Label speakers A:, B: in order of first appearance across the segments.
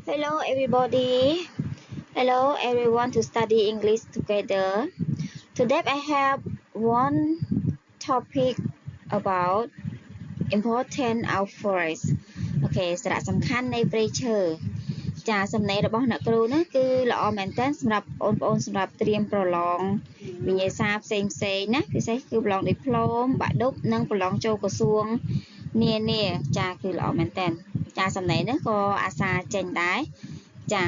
A: Hello everybody. Hello everyone to study English together. Today I have one topic about important of forest. អូខេសារៈសំខាន់នៃព្រៃឈើចាសំណេររបស់អ្នកគ្រូនេះគឺល្អមែនទែនសម្រាប់បងប្អូនសម្រាប់ត្រៀមប្រឡងវិញ្ញាសាផ្សេងណាពិសេសគឺប្រឡងឌីប្លូមបាក់ឌុបនិងប្រឡងចូលក្រសួងនានាចាគឺល្អមែនទែនចាសំណេរនេះក៏អាសាចេញដែរចា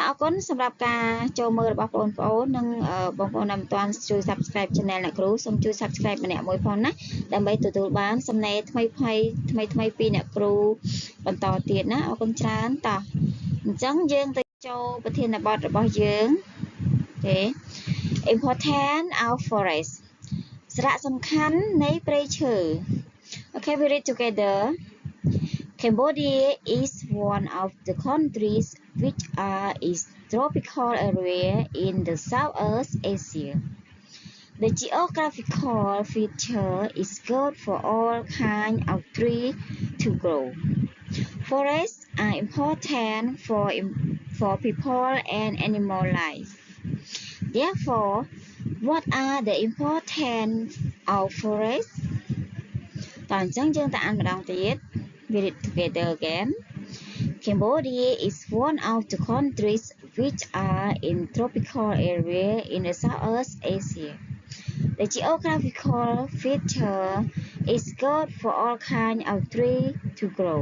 A: អរគុណសម្រាប់ការចូលមើលរបស់បងប្អូននិងបងប្អូនដែលមិនទាន់ជួយ Subscribe Channel អ្នកគ្រូសូមជួយ Subscribe ម្នាក់មួយផងណាដើម្បីទទួលបានសំណេរថ្មីពីអ្នកគ្រូបន្តទៀតណាអរគុណច្រើនតោះអញ្ចឹងយើងទៅចូលប្រធានបទរបស់យើងទេ Important of forest សារៈសំខាន់នៃព្រៃឈើ Okay we read together Cambodia is one of the countries which are is tropical area in the Southeast Asia. The geographical feature is good for all kinds of trees to grow. Forests are important for people and animal life. Therefore, what are the importance of forests? តោះអញ្ចឹងយើងទៅអានម្ដងទៀត We read together again. Cambodia is one of the countries which are in tropical area in the Southeast Asia. The geographical feature is good for all kinds of trees to grow.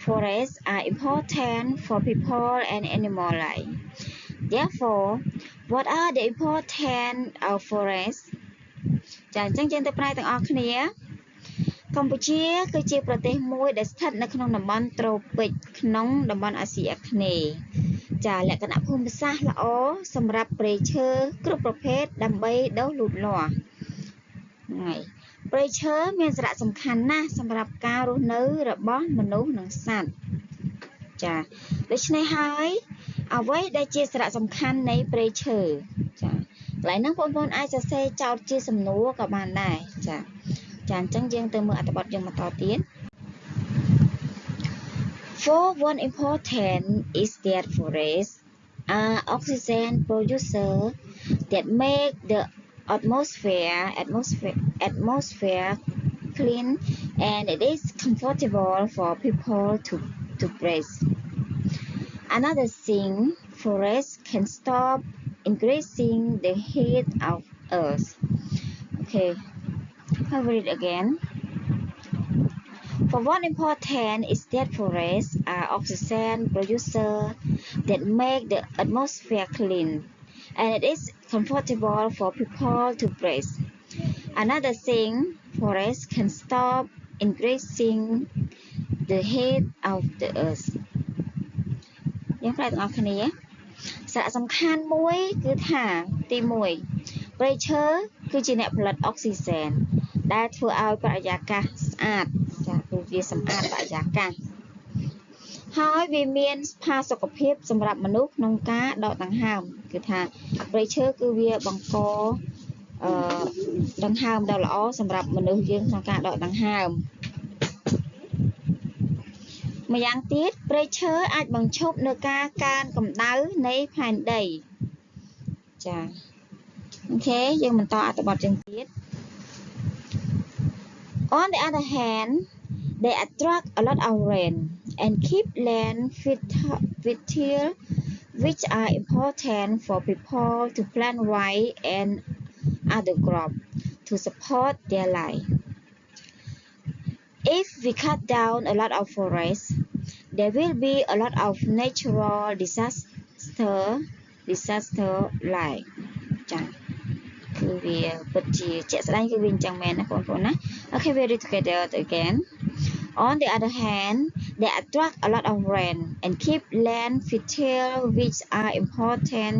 A: Forests are important for people and animal life. Therefore, what are the importance of forests? ចាអញ្ចឹងយើងទៅប្រែទាំងអស់គ្នាកម្ពុជាគឺជាប្រទេសមួយដែលស្ថិតនៅក្នុងតំបន់ត្រូពិកក្នុងតំបន់អាស៊ីអាគ្នេយ៍ចាលក្ខណៈភូមិសាស្ត្រល្អសម្រាប់ព្រៃឈើគ្រប់ប្រភេទដើម្បីដុះលូតលាស់ហើយព្រៃឈើមានសារៈសំខាន់ណាស់សម្រាប់ការរស់នៅរបស់មនុស្សនិងសត្វចាដូច្នេះហើយអ្វីដែលជាសារៈសំខាន់នៃព្រៃឈើចាកន្លែងហ្នឹងបងប្អូនអាចសរសេរចោទជាសំណួរក៏បានដែរចាអញ្ចឹងយើងទៅមើលអត្ថបទយើងបន្តទៀត For one important is that forests are oxygen producer that make the atmosphere clean and it is comfortable for people to breathe. Another thing, forests can stop increasing the heat of earth. Okay. I will read again. For one important is that forests are oxygen producer that make the atmosphere clean, and it is comfortable for people to breathe. Another thing, forests can stop increasing the heat of the earth. យើងប្រែទាំងអស់គ្នាសារៈសំខាន់មួយគឺថាទី1ព្រៃឈើគឺជាអ្នកផលិតអុកស៊ីហ្សែនដែលធ្វើឲ្យបរិយាកាសស្អាតចាគឺវាសម្អាតបរិយាកាសហើយវាមានផាសុកភាពសម្រាប់មនុស្សក្នុងការដកដង្ហើមគឺថាព្រៃឈើគឺវាបង្កដង្ហើមដ៏ល្អសម្រាប់មនុស្សយើងក្នុងការដកដង្ហើមម្យ៉ាងទៀតព្រៃឈើអាចបញ្ឈប់នៅការកើនកម្ដៅនៃផែនដីចាអូខេយើងបន្តអត្ថបទយើងទៀត On the other hand, they attract a lot of rain and keep land fertile, which are important for people to plant rice and other crops to support their life. If we cut down a lot of forests, there will be a lot of natural disaster like ចាគឺវាពិតជាជាក់ស្ដែងគឺវាអញ្ចឹងមែនណាបងប្អូនណា Okay we read together again. On the other hand, they attract a lot of rain and keep land fertile, which are important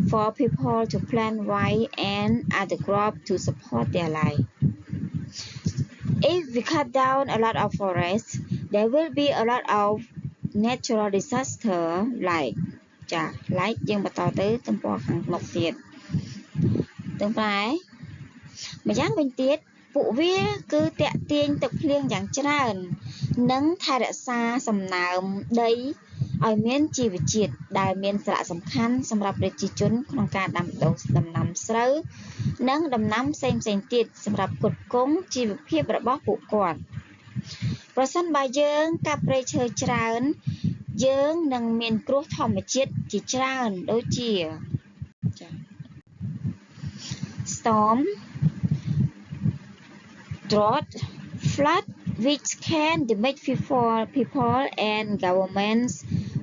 A: for people to plant rice and other crops to support their life. If we cut down a lot of forests, there will be a lot of natural disaster like ចា like យើងបន្តទៅទំព័រខាងមុខទៀតទាំងប្រែម្យ៉ាងវិញទៀតពួកវាគឺតាក់ទាញទឹកភ្លៀងយ៉ាងច្រើននិងថែរក្សាសំណើមដី ឲ្យមានជីវជាតិដែលមានសារៈសំខាន់សម្រាប់ប្រជាជនក្នុងការដាំដុះដំណាំស្រូវនិងដំណាំផ្សេងៗទៀតសម្រាប់ផ្គត់ផ្គង់ជីវភាពរបស់ពួកគាត់ប្រសិនបើយើងកាប់ព្រៃឈើច្រើនយើងនឹងមានគ្រោះធម្មជាតិជាច្រើនដូចជា storm, drought, flood, which can damage people and governments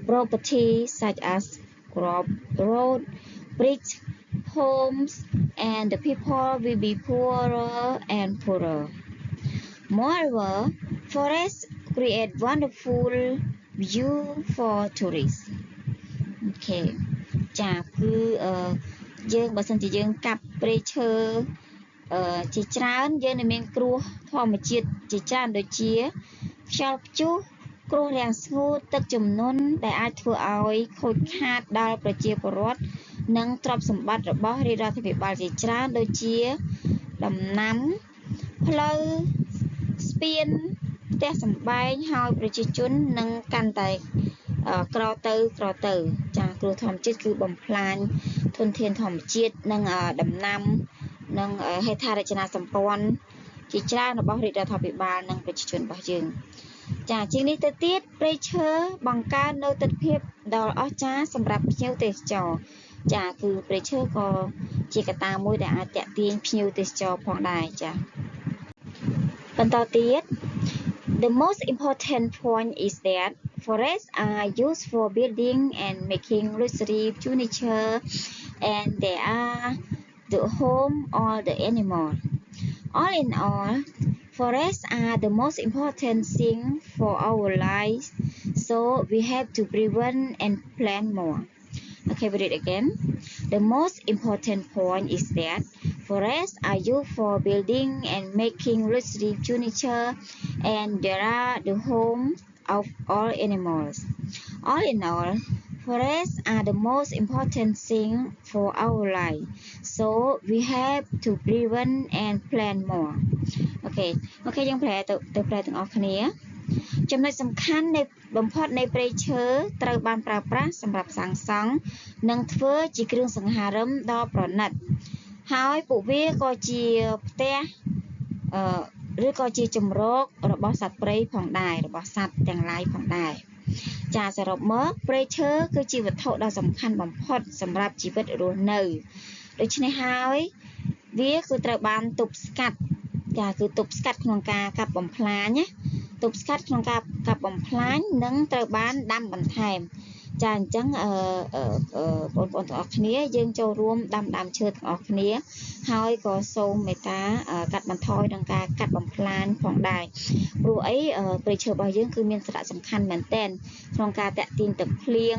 A: property such as crop, road, bridge, homes, and the people will be poorer and poorer. Moreover, forests create wonderful view for tourists. Okay. ចាគឺយើងបើសិនជាយើងកាប់ព្រៃឈើជាច្រើនយើងនឹងមានគ្រោះធម្មជាតិជាច្រើនដូចជាខ្យល់ព្យុះគ្រោះរាំងស្ងួតទឹកជំនន់ដែលអាចធ្វើឲ្យខូចខាតដល់ប្រជាពលរដ្ឋនិងទ្រព្យសម្បត្តិរបស់រាជរដ្ឋាភិបាលជាច្រើនដូចជាដំណាំផ្លូវស្ពានផ្ទះសម្បែងហើយប្រជាជននឹងកាន់តែក្រទៅចាគ្រោះធម្មជាតិគឺបំផ្លាញធនធានធម្មជាតិនិងដំណាំនិងហេដ្ឋារចនាសម្ព័ន្ធជាច្រើនរបស់រាជរដ្ឋាភិបាលនិងប្រជាជនរបស់យើងចាជាងនេះទៅទៀតព្រៃឈើបង្កើននូវទិដ្ឋភាពដ៏អស្ចារ្យសម្រាប់ភ្ញៀវទេសចរចាគឺព្រៃឈើក៏ជាកត្តាមួយដែលអាចទាក់ទាញភ្ញៀវទេសចរផងដែរចាបន្តទៀត The most important point is that forests are used for building and making luxury furniture and they are the home of the animal. All in all, forests are the most important thing for our lives, so we have to prevent and plant more. Okay, we read again. The most important point is that forests are used for building and making luxury furniture and they are the home of all animals. All in all, forests are the most important thing for our life, so we have to prevent and plant more. Okay យើងប្រែទៅប្រែទាំងអស់គ្នាចំណុចសំខាន់នៃបំផុតនៃព្រៃឈើត្រូវបានប្រើប្រាស់សម្រាប់សាងសង់និងធ្វើជាគ្រឿងសង្ហារឹមដ៏ប្រណិតហើយពួកវាក៏ជាផ្ទះឬក៏ជាជំរករបស់សត្វព្រៃផងដែររបស់សត្វទាំងឡាយផងដែរចាសរុបមកព្រៃឈើគឺជាវត្ថុដ៏សំខាន់បំផុតសម្រាប់ជីវិតរស់នៅដូច្នេះហើយវាគឺត្រូវបានទប់ស្កាត់ចាគឺទប់ស្កាត់ក្នុងការកាប់បំផ្លាញណាទប់ស្កាត់ក្នុងការកាប់បំផ្លាញនិងត្រូវបានដាំបន្ថែមចាអញ្ចឹងបងប្អូនទាំងអស់គ្នាយើងចូលរួមដាំដើមឈើទាំងអស់គ្នាហើយក៏សូមមេត្តាកាត់បន្ថយក្នុងការកាត់បំផ្លាញផងដែរព្រោះអីព្រៃឈើរបស់យើងគឺមានសារៈសំខាន់មែនទែនក្នុងការតាក់ទាញទឹកភ្លៀង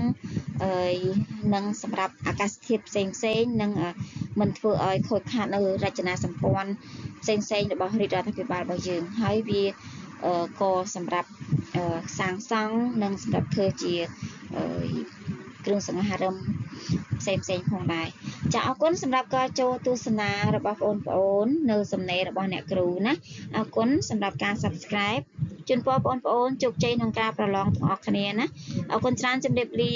A: និងសម្រាប់អាកាសធាតុផ្សេងនិងមិនធ្វើឲ្យខូចខាតនៅរចនាសម្ព័ន្ធផ្សេងរបស់រាជរដ្ឋាភិបាលរបស់យើងហើយវាក៏សម្រាប់សាងសង់និងសម្រាប់ធ្វើជាគ្រឿងសង្ហារឹមផ្សេងផងដែរចាអរគុណសម្រាប់ការចូលទស្សនារបស់បងប្អូននៅសំណេររបស់អ្នកគ្រូណាអរគុណសម្រាប់ការ Subscribe ជូនពរបងប្អូនជោគជ័យក្នុងការប្រឡងទាំងអស់គ្នាណាអរគុណច្រើនជម្រាបលា